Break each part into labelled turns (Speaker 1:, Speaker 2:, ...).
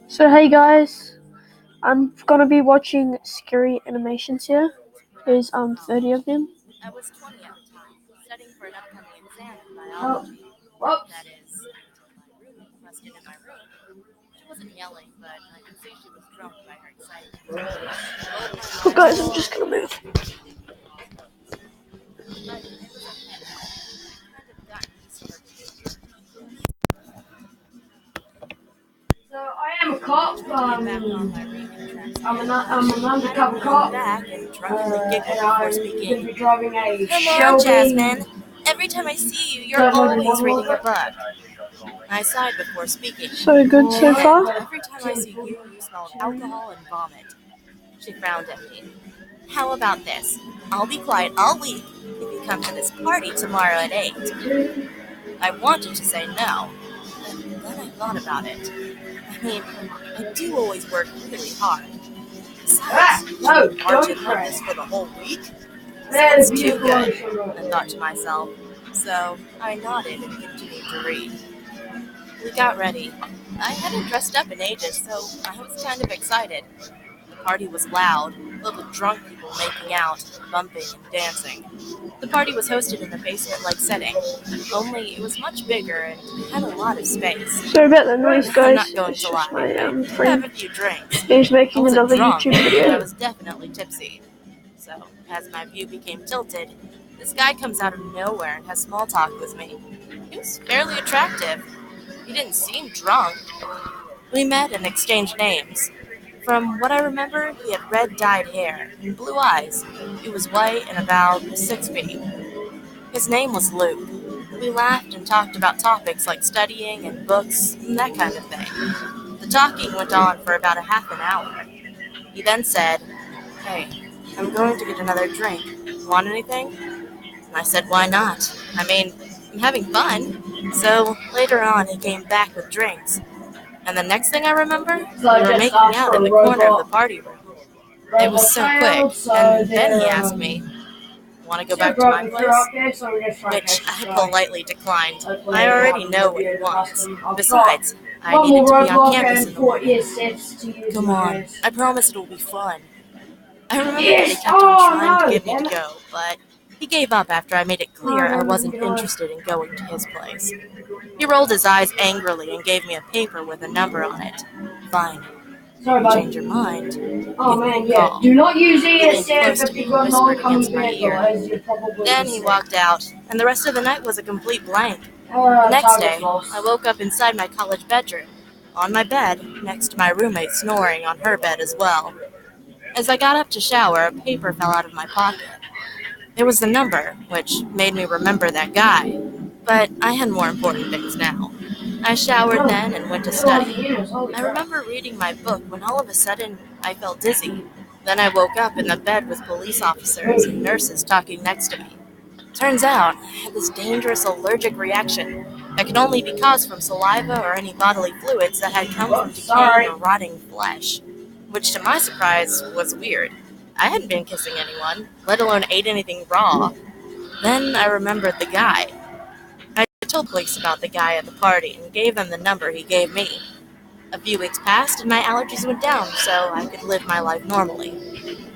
Speaker 1: So hey guys, I'm gonna be watching scary animations here. There's 30 of them.
Speaker 2: I was 20 at the time, studying for an upcoming exam in biology. That is, until my roommate busted in my room. She wasn't yelling, but I could see she was drunk by her excitement. I rolled my
Speaker 1: Oh
Speaker 2: eyes
Speaker 1: guys,
Speaker 2: and
Speaker 1: I'm just gonna move.
Speaker 2: but it was okay. I kind of gotten used to her behavior.
Speaker 3: So I am a cop.
Speaker 2: I tried to get back on my reading tracks again,
Speaker 3: I'm an
Speaker 2: but I
Speaker 3: undercover
Speaker 2: didn't lean
Speaker 3: cop,
Speaker 2: back and drunkenly giggled
Speaker 3: and
Speaker 2: before
Speaker 3: I'm going to
Speaker 2: speaking.
Speaker 3: be driving a
Speaker 2: Come on,
Speaker 3: Shelby
Speaker 2: Jasmine. Every time I see you, you're
Speaker 3: 700
Speaker 2: always reading a
Speaker 3: model.
Speaker 2: book. I sighed before speaking.
Speaker 1: So good so far.
Speaker 2: Every time I see you, you smell of alcohol and vomit. She frowned at me. How about this? I'll be quiet all week if you come to this party tomorrow at 8. I wanted to say no, but then I thought about it. I mean, I do always work really hard. Besides,
Speaker 3: No,
Speaker 2: march
Speaker 3: don't
Speaker 2: in like this for the whole week?
Speaker 3: There's
Speaker 2: Sounds too good, I thought to myself. So I nodded and continued to read. We got ready. I hadn't dressed up in ages, so I was kind of excited. The party was loud, filled with drunk people making out, bumping, and dancing. The party was hosted in a basement-like setting, only it was much bigger and had a lot of space.
Speaker 1: Sorry about the noise,
Speaker 2: I'm
Speaker 1: guys.
Speaker 2: not going
Speaker 1: It's
Speaker 2: to
Speaker 1: just
Speaker 2: lie,
Speaker 1: my
Speaker 2: I did have
Speaker 1: friend.
Speaker 2: a few drinks.
Speaker 1: He's
Speaker 2: I
Speaker 1: making
Speaker 2: wasn't
Speaker 1: another
Speaker 2: drunk,
Speaker 1: YouTube
Speaker 2: but I
Speaker 1: video.
Speaker 2: was definitely tipsy. So, as my view became tilted, this guy comes out of nowhere and has small talk with me. He was fairly attractive. He didn't seem drunk. We met and exchanged names. From what I remember, he had red dyed hair and blue eyes. He was white and about 6 feet. His name was Luke. We laughed and talked about topics like studying and books and that kind of thing. The talking went on for about a half an hour. He then said, "Hey, I'm going to get another drink. Want anything?" And I said, "Why not? I mean, I'm having fun." So later on, he came back with drinks. And the next thing I remember, we were making out in the corner of the party room. It was so quick. And then he asked me, "Want to go back to my place?" Which I politely declined. I already know what he wants. Besides, I needed to be on campus in the morning. Come on, I promise it'll be fun. I remember that he kept on trying to get me to go, but he gave up after I made it clear I wasn't interested in going to his place. He rolled his eyes angrily and gave me a paper with a number on it. Fine. If you change your mind,
Speaker 3: Oh
Speaker 2: give me
Speaker 3: man,
Speaker 2: a
Speaker 3: yeah.
Speaker 2: call.
Speaker 3: Do not use
Speaker 2: He leaned
Speaker 3: ESF
Speaker 2: close to
Speaker 3: if
Speaker 2: me
Speaker 3: you've
Speaker 2: and
Speaker 3: got an
Speaker 2: whispered
Speaker 3: oncoming
Speaker 2: against my
Speaker 3: vehicle,
Speaker 2: ear.
Speaker 3: as you probably
Speaker 2: Then he walked out, and the rest of the night was a complete blank. The
Speaker 3: The
Speaker 2: next day, I woke up inside my college bedroom, on my bed, next to my roommate snoring on her bed as well. As I got up to shower, a paper fell out of my pocket. It was the number, which made me remember that guy. But I had more important things now. I showered then and went to study. I remember reading my book when all of a sudden I felt dizzy. Then I woke up in the bed with police officers and nurses talking next to me. Turns out I had this dangerous allergic reaction that could only be caused from saliva or any bodily fluids that had come from decaying or rotting flesh, which to my surprise was weird. I hadn't been kissing anyone, let alone ate anything raw. Then I remembered the guy. I told police about the guy at the party and gave them the number he gave me. A few weeks passed and my allergies went down so I could live my life normally.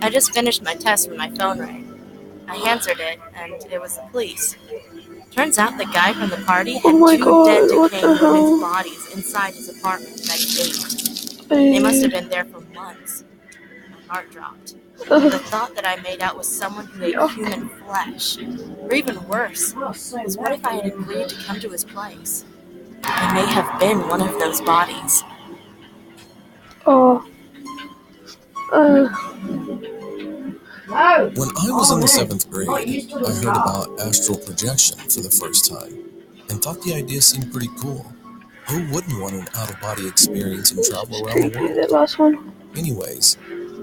Speaker 2: I just finished my test when my phone rang. I answered it, and it was the police. Turns out the guy from the party had
Speaker 1: Oh my
Speaker 2: two
Speaker 1: god,
Speaker 2: dead,
Speaker 1: what the
Speaker 2: decaying women's
Speaker 1: hell?
Speaker 2: bodies inside his apartment that he ate. They must have been there for months. My heart dropped. The thought that I made out with someone who ate human flesh, or even worse, was what if I had agreed to come to his place? I may have been one of those bodies.
Speaker 1: Oh.
Speaker 4: When I was in the 7th grade, I heard about astral projection for the first time and thought the idea seemed pretty cool. Who wouldn't want an out-of-body experience and travel around the
Speaker 1: Creepy, that
Speaker 4: world?
Speaker 1: last one.
Speaker 4: Anyways,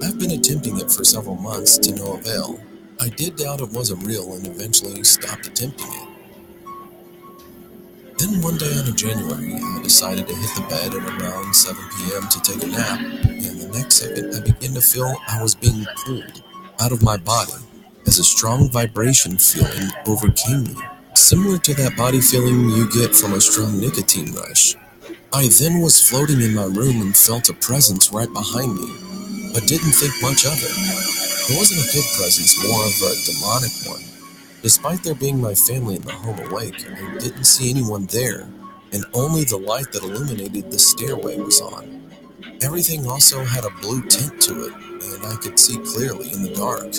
Speaker 4: I've been attempting it for several months to no avail. I did doubt it wasn't real and eventually stopped attempting it. Then one day in January, I decided to hit the bed at around 7 p.m. to take a nap, and the next second I began to feel I was being pulled out of my body as a strong vibration feeling overcame me, similar to that body feeling you get from a strong nicotine rush. I then was floating in my room and felt a presence right behind me, but didn't think much of it. It wasn't a good presence, more of a demonic one. Despite there being my family in the home awake, I didn't see anyone there, and only the light that illuminated the stairway was on. Everything also had a blue tint to it, and I could see clearly in the dark.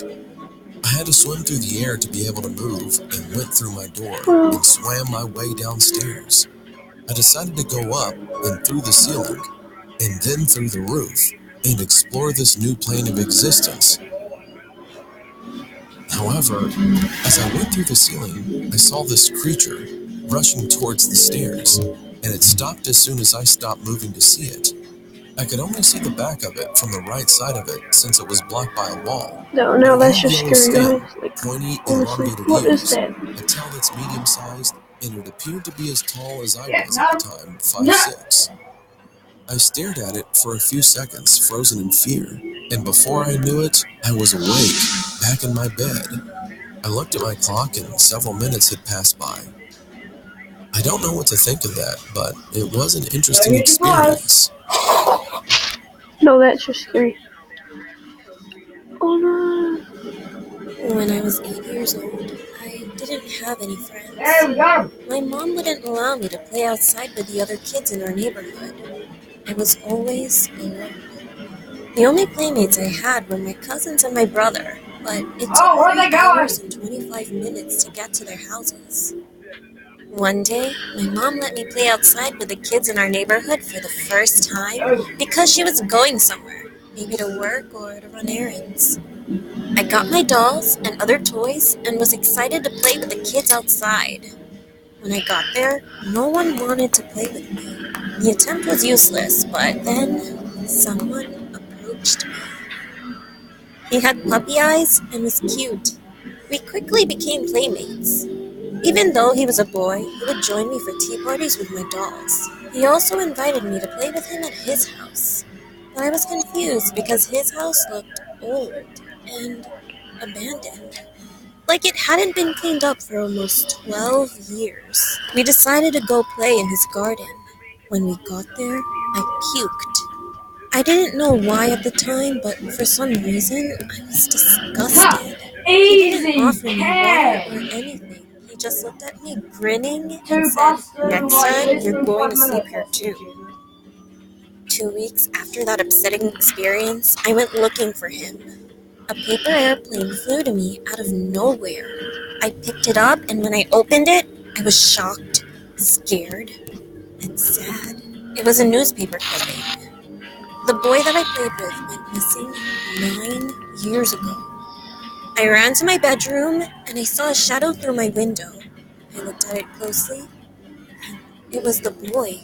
Speaker 4: I had to swim through the air to be able to move, and went through my door and swam my way downstairs. I decided to go up and through the ceiling, and then through the roof, and explore this new plane of existence. However, as I went through the ceiling, I saw this creature rushing towards the stairs, and it stopped as soon as I stopped moving to see it. I could only see the back of it from the right side of it since it was blocked by a wall.
Speaker 1: No, now that's
Speaker 4: Big
Speaker 1: just
Speaker 4: yellow
Speaker 1: scary,
Speaker 4: scale,
Speaker 1: guys. Like,
Speaker 4: pointy,
Speaker 1: honestly,
Speaker 4: elongated
Speaker 1: what is
Speaker 4: ears,
Speaker 1: that?
Speaker 4: a tail that's medium-sized, and it appeared to be as tall as I was at the time, 5'6". I stared at it for a few seconds, frozen in fear, and before I knew it, I was awake, back in my bed. I looked at my clock and several minutes had passed by. I don't know what to think of that, but it was an interesting experience.
Speaker 1: No, that's just scary. Oh no.
Speaker 2: When I was 8 years old, I didn't have any friends.
Speaker 3: There we go.
Speaker 2: My mom wouldn't allow me to play outside with the other kids in our neighborhood. I was always alone. The only playmates I had were my cousins and my brother, but it took
Speaker 3: where they
Speaker 2: 3 hours
Speaker 3: going?
Speaker 2: and 25 minutes to get to their houses. One day, my mom let me play outside with the kids in our neighborhood for the first time because she was going somewhere, maybe to work or to run errands. I got my dolls and other toys and was excited to play with the kids outside. When I got there, no one wanted to play with me. The attempt was useless, but then someone approached me. He had puppy eyes and was cute. We quickly became playmates. Even though he was a boy, he would join me for tea parties with my dolls. He also invited me to play with him at his house. But I was confused because his house looked old and abandoned, like it hadn't been cleaned up for almost 12 years. We decided to go play in his garden. When we got there, I puked. I didn't know why at the time, but for some reason, I was disgusted. He didn't offer me water or anything. He just looked at me grinning and said, "Next time, you're going to sleep here too." 2 weeks after that upsetting experience, I went looking for him. A paper airplane flew to me out of nowhere. I picked it up, and when I opened it, I was shocked, scared, and sad. It was a newspaper clipping. The boy that I played with went missing 9 years ago. I ran to my bedroom, and I saw a shadow through my window. I looked at it closely, and it was the boy.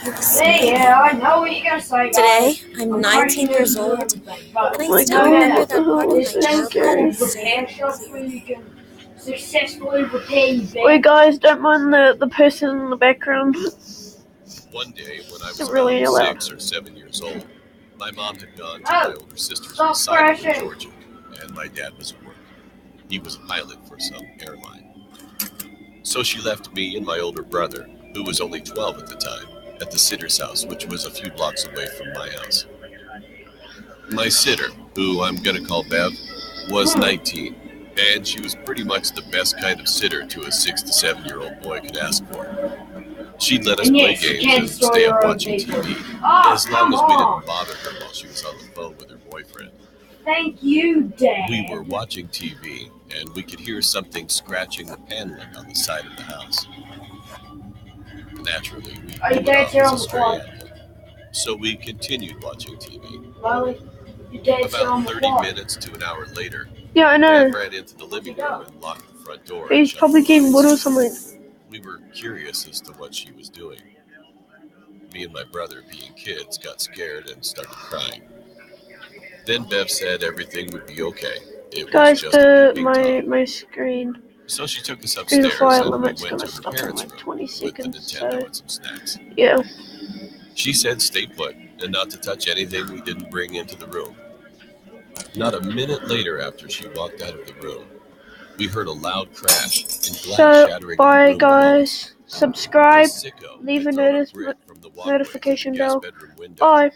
Speaker 2: He was smiling.
Speaker 3: I know what you're gonna say.
Speaker 2: Today, I'm 19 years old, and I still remember that part of my childhood so clearly.
Speaker 3: Successfully repaid.
Speaker 1: Wait, guys, don't mind the person in the background.
Speaker 4: One day, when I was
Speaker 1: It's really
Speaker 4: about
Speaker 1: loud.
Speaker 4: 6 or 7 years old, my mom had gone to my older sister's recital in Georgia, and my dad was at work. He was a pilot for some airline. So she left me and my older brother, who was only 12 at the time, at the sitter's house, which was a few blocks away from my house. My sitter, who I'm gonna call Bev, was 19, and she was pretty much the best kind of sitter to a 6 to 7-year-old boy could ask for. She'd let us play games and stay up watching TV, as long as we didn't bother her while she was on the phone with her boyfriend.
Speaker 3: Thank you, Dad.
Speaker 4: We were watching TV, and we could hear something scratching the paneling on the side of the house. Naturally, we
Speaker 3: Are you
Speaker 4: knew it
Speaker 3: dad's here on
Speaker 4: was a
Speaker 3: the
Speaker 4: stray
Speaker 3: clock?
Speaker 4: animal, so we continued watching TV.
Speaker 3: Lolly, your dad's here on
Speaker 4: About
Speaker 3: the
Speaker 4: 30
Speaker 3: clock.
Speaker 4: minutes to an hour later,
Speaker 1: Yeah, I know.
Speaker 4: Dad ran into the living room and locked the front door.
Speaker 1: He's probably getting wood or something.
Speaker 4: We were curious as to what she was doing. Me and my brother, being kids, got scared and started crying. Then Bev said everything would be okay. It was
Speaker 1: Guys,
Speaker 4: just a peeping Tom.
Speaker 1: my screen
Speaker 4: So she took us
Speaker 1: through
Speaker 4: upstairs
Speaker 1: the fire
Speaker 4: and we
Speaker 1: limit's
Speaker 4: went
Speaker 1: gonna
Speaker 4: to her
Speaker 1: stop in
Speaker 4: parents'
Speaker 1: like
Speaker 4: room
Speaker 1: 20
Speaker 4: with the
Speaker 1: seconds,
Speaker 4: Nintendo
Speaker 1: so
Speaker 4: and some snacks.
Speaker 1: yeah.
Speaker 4: She said stay put and not to touch anything we didn't bring into the room. Not a minute later after she walked out of the room, we heard a loud crash and glass
Speaker 1: So,
Speaker 4: shattering in
Speaker 1: bye
Speaker 4: the room below us.
Speaker 1: guys. subscribe, leave a notification bell. Bye.